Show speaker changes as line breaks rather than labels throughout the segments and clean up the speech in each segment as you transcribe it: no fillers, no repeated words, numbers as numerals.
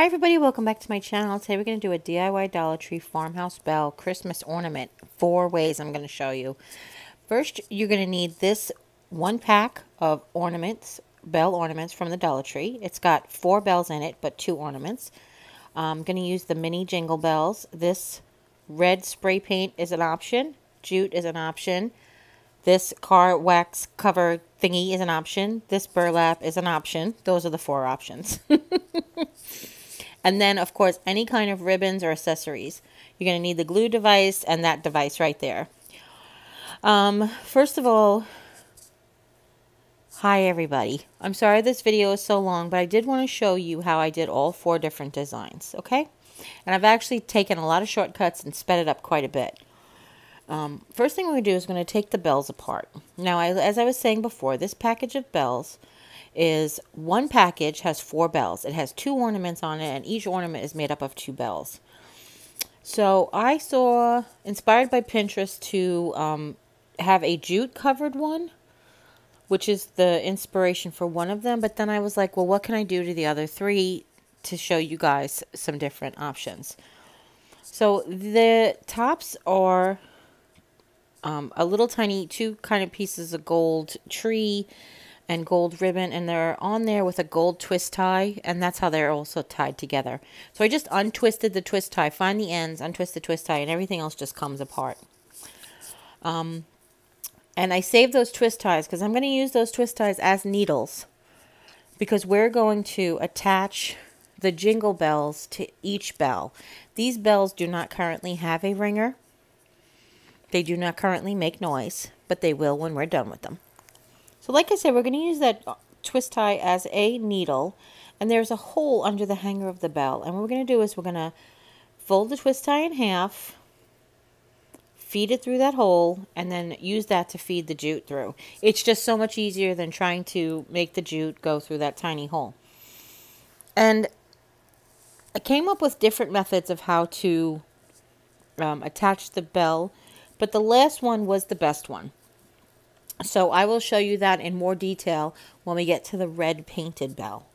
Hi everybody, welcome back to my channel. Today we're going to do a DIY Dollar Tree farmhouse bell Christmas ornament. 4 ways I'm going to show you. First, you're going to need this 1 pack of ornaments, bell ornaments from the Dollar Tree. It's got 4 bells in it, but 2 ornaments. I'm going to use the mini jingle bells. This red spray paint is an option. Jute is an option. This car wax cover thingy is an option. This burlap is an option. Those are the 4 options. And then, of course, any kind of ribbons or accessories. You're going to need the glue device and that device right there. First of all, hi everybody. I'm sorry this video is so long, but I did want to show you how I did all 4 different designs, okay? And I've actually taken a lot of shortcuts and sped it up quite a bit. First thing we're going to do is going to take the bells apart. Now, as I was saying before, this package of bells is 1 package has 4 bells. It has 2 ornaments on it, and each ornament is made up of 2 bells. So I saw, inspired by Pinterest, to have a jute covered one, which is the inspiration for one of them. But then I was like, well, what can I do to the other 3 to show you guys some different options? So the tops are a little tiny 2 kind of pieces of gold tree and gold ribbon, and they're on there with a gold twist tie, and that's how they're also tied together. So I just untwisted the twist tie, find the ends, untwist the twist tie, and everything else just comes apart. And I saved those twist ties because I'm going to use those twist ties as needles, because we're going to attach the jingle bells to each bell. These bells do not currently have a ringer. They do not currently make noise, but they will when we're done with them. So like I said, we're going to use that twist tie as a needle, and there's a hole under the hanger of the bell. And what we're going to do is we're going to fold the twist tie in half, feed it through that hole, and then use that to feed the jute through. It's just so much easier than trying to make the jute go through that tiny hole. And I came up with different methods of how to attach the bell, but the last one was the best one. So I will show you that in more detail when we get to the red painted bell.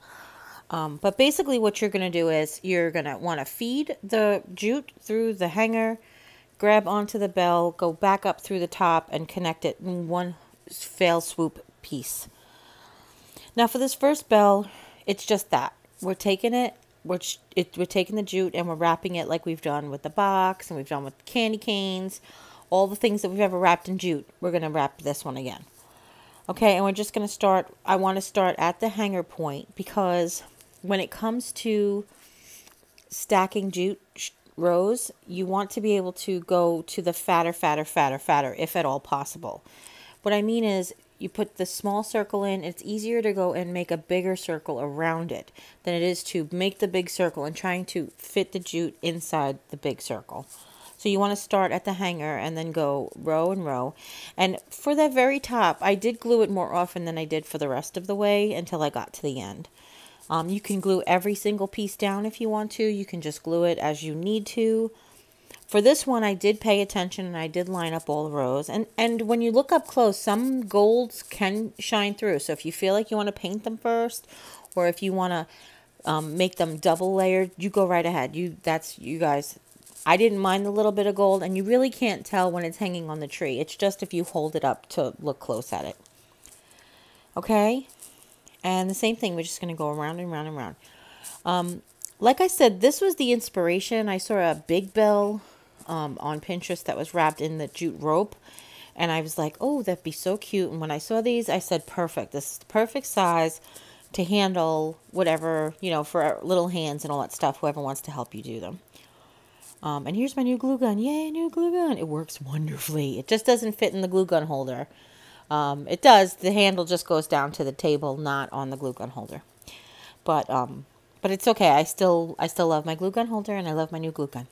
But basically what you're going to do is you're going to want to feed the jute through the hanger, grab onto the bell, go back up through the top, and connect it in one fell swoop piece. Now for this first bell, it's just that. We're taking it, we're taking the jute and we're wrapping it like we've done with the box and we've done with candy canes. All the things that we've ever wrapped in jute, we're going to wrap this one again. Okay, and we're just going to start, I want to start at the hanger point, because when it comes to stacking jute rows, you want to be able to go to the fatter, if at all possible. What I mean is, you put the small circle in, it's easier to go and make a bigger circle around it than it is to make the big circle and trying to fit the jute inside the big circle. So you want to start at the hanger and then go row and row. And for that very top, I did glue it more often than I did for the rest of the way until I got to the end. You can glue every single piece down if you want to. You can just glue it as you need to. For this one, I did pay attention and I did line up all the rows. And when you look up close, some golds can shine through. So if you feel like you want to paint them first, or if you want to make them double layered, you go right ahead. That's you guys. I didn't mind the little bit of gold, and you really can't tell when it's hanging on the tree. It's just if you hold it up to look close at it. Okay? And the same thing, we're just going to go around and around and around. Like I said, this was the inspiration. I saw a big bell on Pinterest that was wrapped in the jute rope, and I was like, oh, that'd be so cute. And when I saw these, I said, perfect. This is the perfect size to handle whatever, you know, for little hands and all that stuff, whoever wants to help you do them. And here's my new glue gun. Yay, new glue gun. It works wonderfully. It just doesn't fit in the glue gun holder. It does. The handle just goes down to the table, not on the glue gun holder. But it's okay. I still love my glue gun holder, and I love my new glue gun.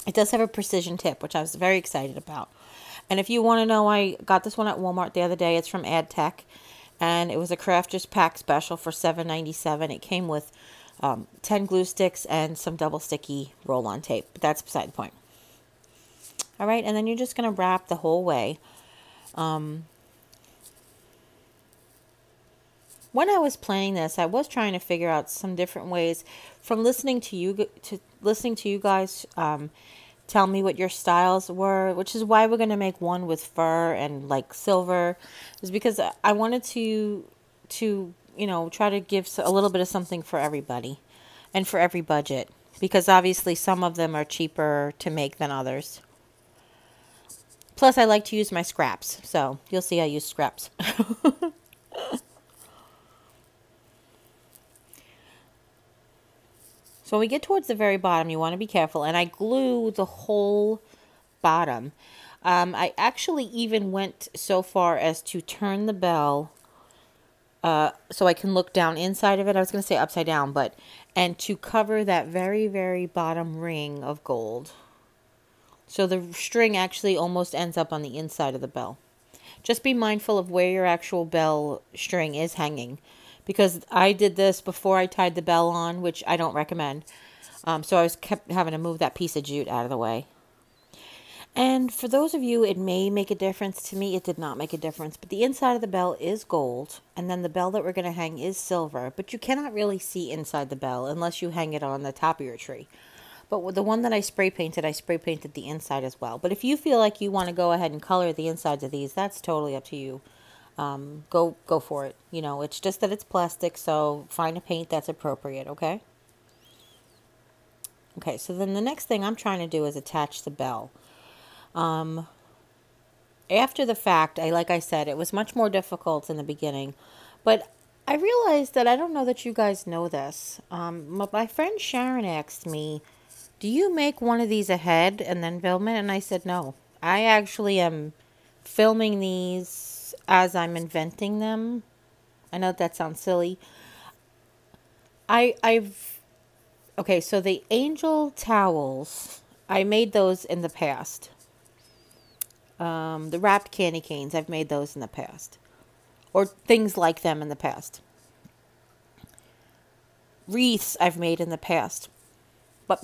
It does have a precision tip, which I was very excited about. And if you want to know, I got this one at Walmart the other day. It's from AdTech, and it was a Crafters Pack special for $7.97. It came with 10 glue sticks and some double sticky roll-on tape, but that's beside the point. All right, and then you're just going to wrap the whole way. when I was planning this, I was trying to figure out some different ways from listening to you guys tell me what your styles were, which is why we're going to make one with fur and like silver, is because I wanted to try to give a little bit of something for everybody and for every budget, because obviously some of them are cheaper to make than others. Plus, I like to use my scraps, so you'll see I use scraps. So when we get towards the very bottom, you want to be careful. And I glue the whole bottom. I actually even went so far as to turn the bell so I can look down inside of it. I was going to say upside down, and to cover that very, very bottom ring of gold. So the string actually almost ends up on the inside of the bell. Just be mindful of where your actual bell string is hanging, because I did this before I tied the bell on, which I don't recommend. So I kept having to move that piece of jute out of the way. And for those of you, it may make a difference. To me, it did not make a difference. But the inside of the bell is gold, and then the bell that we're going to hang is silver. But you cannot really see inside the bell unless you hang it on the top of your tree. But with the one that I spray painted the inside as well. But if you feel like you want to go ahead and color the insides of these, that's totally up to you. Go for it. It's just that it's plastic, so find a paint that's appropriate, okay? Okay, so then the next thing I'm trying to do is attach the bell. After the fact, like I said, it was much more difficult in the beginning, but I realized that I don't know that you guys know this. My friend Sharon asked me, do you make one of these ahead and then film it? And I said, no. I actually am filming these as I'm inventing them. I know that sounds silly. Okay, so the angel towels, I made those in the past. The wrapped candy canes, I've made those in the past. Or things like them in the past. Wreaths I've made in the past. But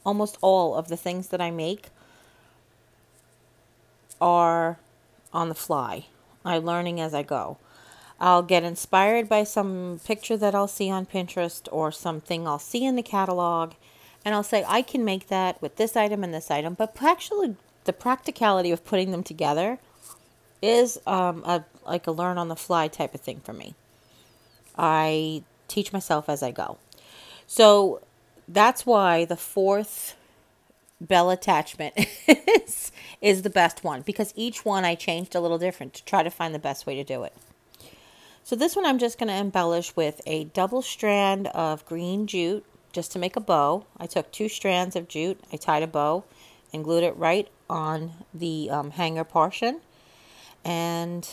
almost all of the things that I make are on the fly. I'm learning as I go. I'll get inspired by some picture that I'll see on Pinterest or something I'll see in the catalog, and I'll say, I can make that with this item and this item. But actually, the practicality of putting them together is like a learn on the fly type of thing for me. I teach myself as I go. So that's why the fourth bell attachment is the best one, because each one I changed a little different to try to find the best way to do it. So this one I'm just going to embellish with a double strand of green jute just to make a bow. I took 2 strands of jute, I tied a bow and glued it right on the hanger portion, and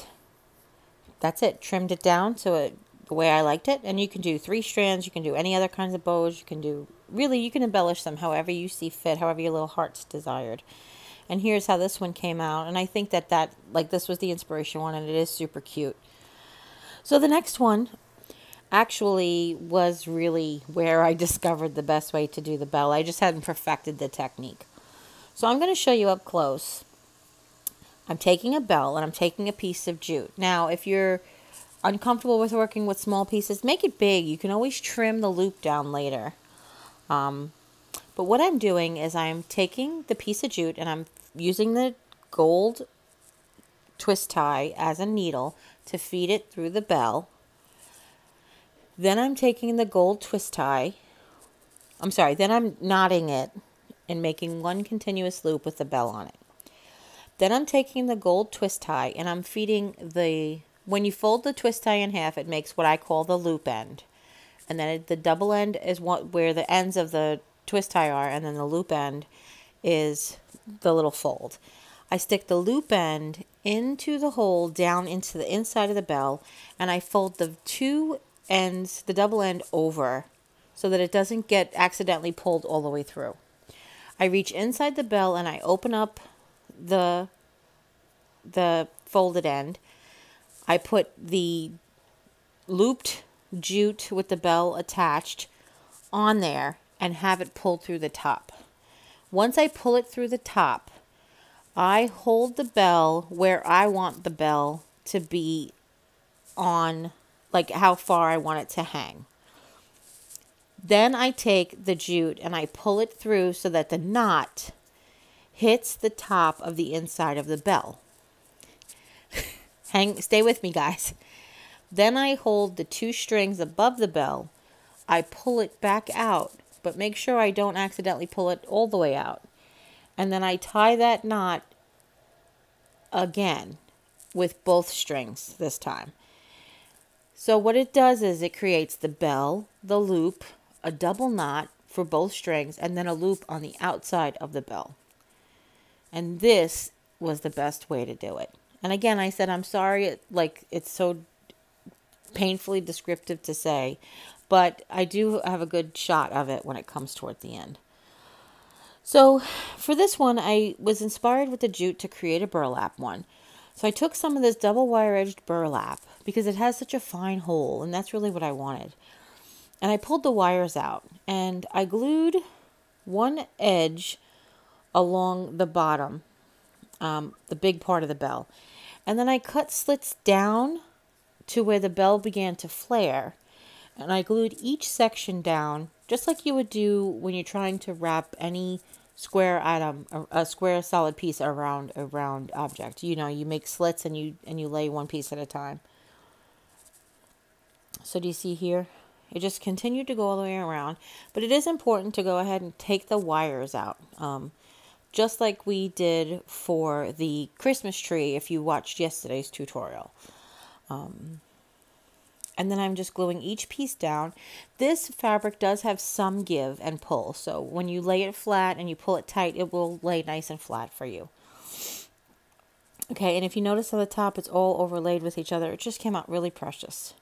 that's it. Trimmed it down to the way I liked it. And you can do 3 strands, you can do any other kinds of bows, you can embellish them however you see fit, however your little heart's desired. And here's how this one came out, and I think that this was the inspiration one, and it is super cute. So the next one actually was really where I discovered the best way to do the bell. I just hadn't perfected the technique. So I'm going to show you up close. I'm taking a bell and I'm taking a piece of jute. Now, if you're uncomfortable with working with small pieces, make it big. You can always trim the loop down later. But what I'm doing is I'm taking the piece of jute and I'm using the gold twist tie as a needle to feed it through the bell. Then I'm taking the gold twist tie. Then I'm knotting it and making one continuous loop with the bell on it. Then I'm taking the gold twist tie and I'm feeding when you fold the twist tie in half, it makes what I call the loop end. And then the double end is where the ends of the twist tie are, and then the loop end is the little fold. I stick the loop end into the hole down into the inside of the bell, and I fold the 2 ends, the double end, over so that it doesn't get accidentally pulled all the way through. I reach inside the bell and I open up the folded end. I put the looped jute with the bell attached on there and have it pulled through the top. Once I pull it through the top, I hold the bell where I want the bell to be on, like how far I want it to hang. Then I take the jute and I pull it through so that the knot hits the top of the inside of the bell. Stay with me, guys. Then I hold the 2 strings above the bell. I pull it back out, but make sure I don't accidentally pull it all the way out. And then I tie that knot again with both strings this time. So what it does is it creates the bell, the loop, a double knot for both strings, and then a loop on the outside of the bell. And this was the best way to do it. And again, I said, I'm sorry, it's so painfully descriptive to say, but I do have a good shot of it when it comes towards the end. So for this one, I was inspired with the jute to create a burlap one. So I took some of this double wire edged burlap because it has such a fine hole, and that's really what I wanted. And I pulled the wires out and I glued one edge along the bottom, the big part of the bell. And then I cut slits down to where the bell began to flare. And I glued each section down just like you would do when you're trying to wrap any square item, a square solid piece around a round object. You know, you make slits and you lay one piece at a time. So do you see here? It just continued to go all the way around. But it is important to go ahead and take the wires out. Just like we did for the Christmas tree if you watched yesterday's tutorial. And then I'm just gluing each piece down. This fabric does have some give and pull. So when you lay it flat and you pull it tight, it will lay nice and flat for you. Okay, and if you notice on the top, it's all overlaid with each other. It just came out really precious.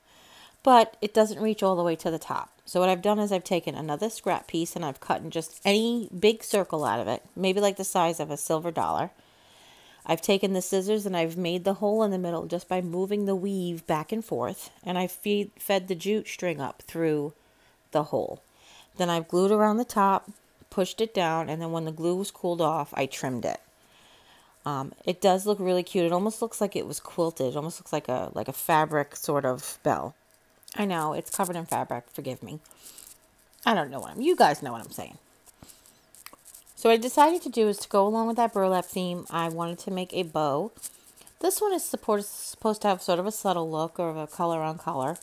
But it doesn't reach all the way to the top. So what I've done is I've taken another scrap piece and I've cut in just any big circle out of it. Maybe like the size of a silver dollar. I've taken the scissors and I've made the hole in the middle just by moving the weave back and forth. And I fed the jute string up through the hole. Then I've glued around the top, pushed it down, and then when the glue was cooled off, I trimmed it. It does look really cute. It almost looks like it was quilted. It almost looks like a fabric sort of bell. I know, it's covered in fabric. Forgive me. I don't know you guys know what I'm saying. So what I decided to do is to go along with that burlap theme. I wanted to make a bow. This one is supposed to have sort of a subtle look or a color on color.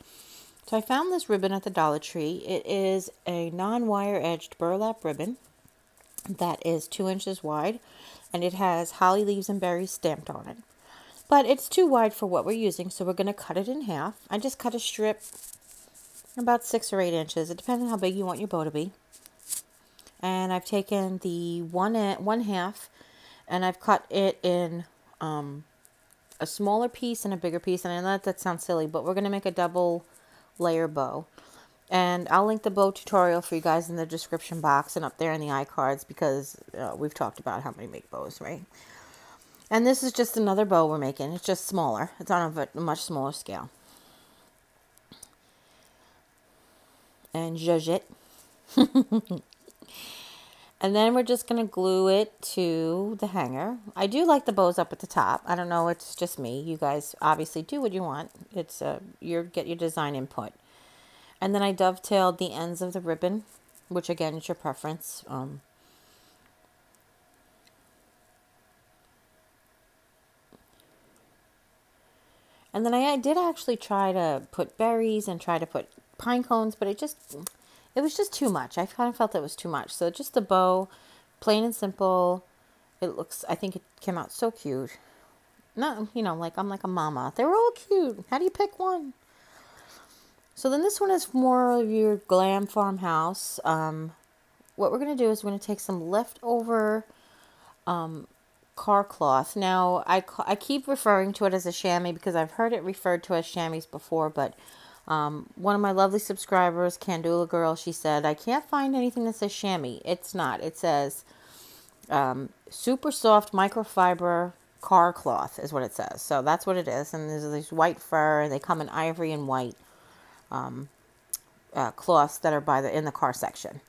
So I found this ribbon at the Dollar Tree. It is a non-wire edged burlap ribbon that is 2 inches wide. And it has holly leaves and berries stamped on it. But it's too wide for what we're using, so we're going to cut it in half. I just cut a strip about 6 or 8 inches. It depends on how big you want your bow to be. And I've taken the one half and I've cut it in a smaller piece and a bigger piece. And I know that sounds silly, but we're going to make a double layer bow. And I'll link the bow tutorial for you guys in the description box and up there in the iCards because we've talked about how we make bows, right? And this is just another bow we're making. It's just smaller. It's on a much smaller scale. And zhuzh it. And then we're just going to glue it to the hanger. I do like the bows up at the top. I don't know, it's just me. You guys obviously do what you want. It's get your design input. And then I dovetailed the ends of the ribbon, which again is your preference. And then I did actually try to put berries and try to put pine cones, but it was just too much. I kind of felt it was too much. So just a bow, plain and simple. I think it came out so cute. Not, like I'm like a mama. They were all cute. How do you pick one? So then this one is more of your Glam Farmhouse. What we're going to do is we're going to take some leftover car cloth. Now, I keep referring to it as a chamois because I've heard it referred to as chamois before, but one of my lovely subscribers, Candula Girl, she said, I can't find anything that says chamois. It's not. It says super soft microfiber car cloth is what it says. So that's what it is. And there's these white fur, and they come in ivory and white cloths that are in the car section.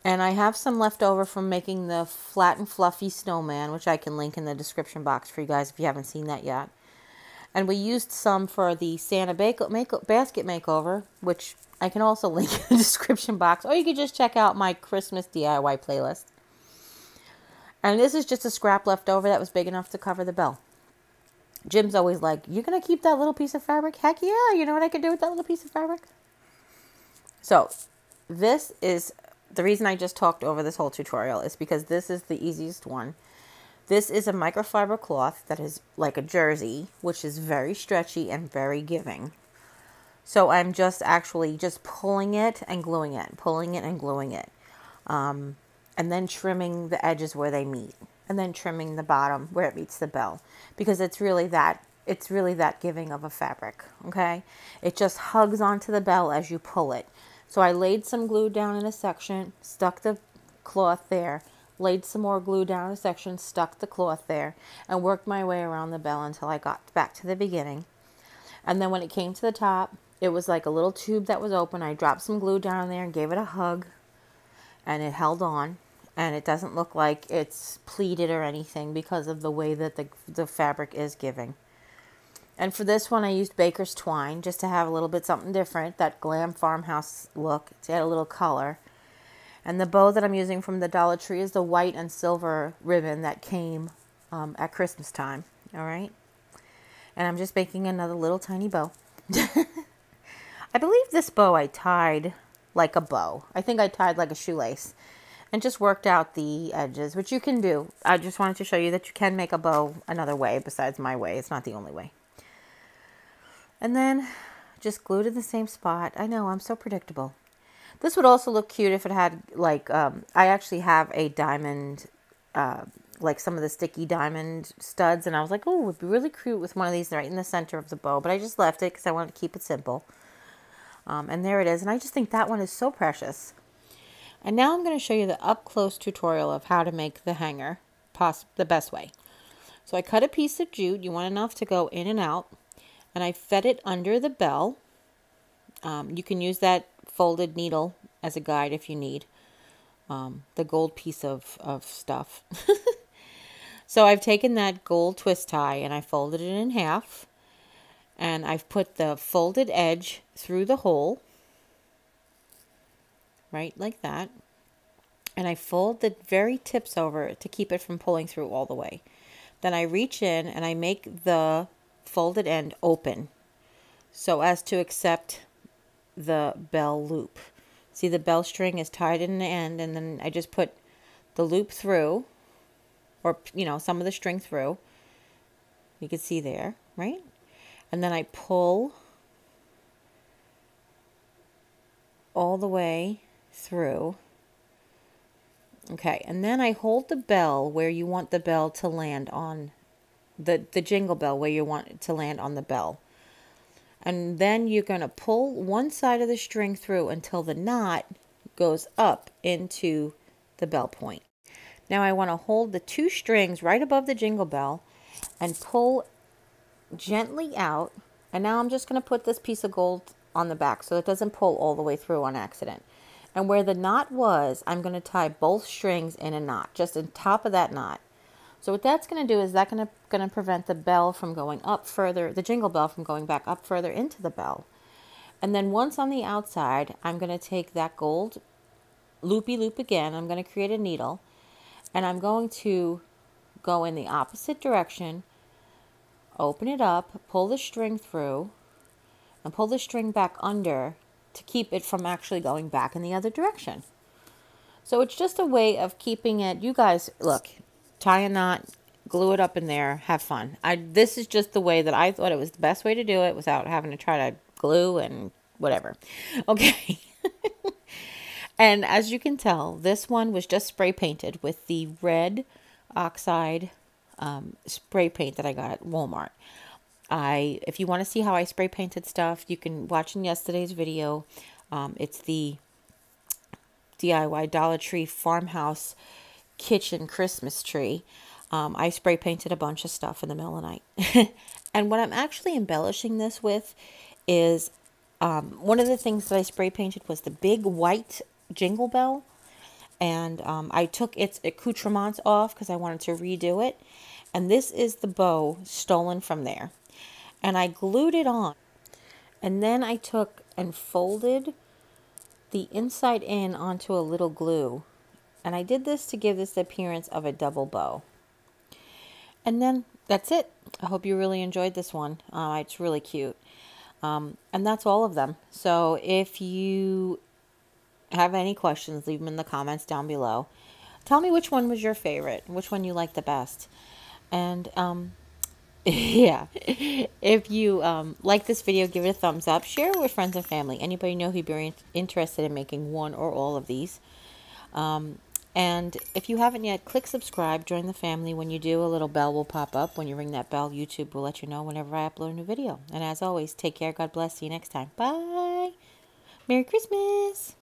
And I have some left over from making the flat and fluffy snowman, which I can link in the description box for you guys if you haven't seen that yet. And we used some for the Santa basket makeover, which I can also link in the description box. Or you could just check out my Christmas DIY playlist. And this is just a scrap left over that was big enough to cover the bell. Jim's always like, "You're going to keep that little piece of fabric?" Heck yeah, you know what I can do with that little piece of fabric? So, this is, the reason I just talked over this whole tutorial is because this is the easiest one. This is a microfiber cloth that is like a jersey, which is very stretchy and very giving. So I'm just actually just pulling it and gluing it, pulling it and gluing it. And then trimming the edges where they meet. And then trimming the bottom where it meets the bell, because it's really that giving of a fabric. Okay, it just hugs onto the bell as you pull it. So I laid some glue down in a section, stuck the cloth there, laid some more glue down in a section, stuck the cloth there, and worked my way around the bell until I got back to the beginning. And then when it came to the top, it was like a little tube that was open. I dropped some glue down there and gave it a hug, and it held on. And it doesn't look like it's pleated or anything because of the way that the fabric is giving. And for this one, I used baker's twine just to have a little bit something different, that Glam Farmhouse look, to add a little color. And the bow that I'm using from the Dollar Tree is the white and silver ribbon that came at Christmas time. All right. And I'm just making another little tiny bow. I believe this bow I tied like a bow. I think I tied like a shoelace. And just worked out the edges, which you can do. I just wanted to show you that you can make a bow another way besides my way. It's not the only way. And then just glued in the same spot. I know, I'm so predictable. This would also look cute if it had, like, I actually have a diamond, like some of the sticky diamond studs. And I was like, oh, it would be really cute with one of these right in the center of the bow. But I just left it because I wanted to keep it simple. And there it is. And I just think that one is so precious. And now I'm going to show you the up-close tutorial of how to make the hanger the best way. So I cut a piece of jute. You want enough to go in and out. And I fed it under the bell. You can use that folded needle as a guide if you need. The gold piece of stuff. So I've taken that gold twist tie and I folded it in half. And I've put the folded edge through the hole. Right, like that. And I fold the very tips over to keep it from pulling through all the way. Then I reach in and I make the folded end open so as to accept the bell loop. See, the bell string is tied in the end, and then I just put the loop through, or, you know, some of the string through. You can see there, right? And then I pull all the way through. Okay, and then I hold the bell where you want the bell to land on the jingle bell, where you want it to land on the bell. And then you're going to pull one side of the string through until the knot goes up into the bell point. Now I want to hold the two strings right above the jingle bell and pull gently out. And now I'm just going to put this piece of gold on the back so it doesn't pull all the way through on accident. And where the knot was, I'm going to tie both strings in a knot, just on top of that knot. So what that's going to do is that's going to prevent the bell from going up further, the jingle bell from going back up further into the bell. And then once on the outside, I'm going to take that gold loopy loop again. I'm going to create a needle, and I'm going to go in the opposite direction, open it up, pull the string through, and pull the string back under to keep it from actually going back in the other direction. So it's just a way of keeping it. You guys, look, tie a knot, glue it up in there, have fun. This is just the way that I thought it was the best way to do it without having to try to glue and whatever. Okay. And as you can tell, this one was just spray painted with the red oxide spray paint that I got at Walmart. If you want to see how I spray painted stuff, you can watch in yesterday's video. It's the DIY Dollar Tree Farmhouse kitchen Christmas tree. I spray painted a bunch of stuff in the middle of the night. And what I'm actually embellishing this with is one of the things that I spray painted was the big white jingle bell. And I took its accoutrements off because I wanted to redo it. And this is the bow stolen from there. and I glued it on. And then I took and folded the inside in onto a little glue. And I did this to give this the appearance of a double bow. And then that's it. I hope you really enjoyed this one. It's really cute. And that's all of them. So if you have any questions, leave them in the comments down below. Tell me which one was your favorite, which one you liked the best. And yeah, if you like this video, give it a thumbs up. Share it with friends and family. Anybody you know who'd be interested in making one or all of these. And if you haven't yet, click subscribe, join the family. When you do, a little bell will pop up. When you ring that bell, YouTube will let you know whenever I upload a new video. And as always, take care, God bless, see you next time. Bye. Merry Christmas.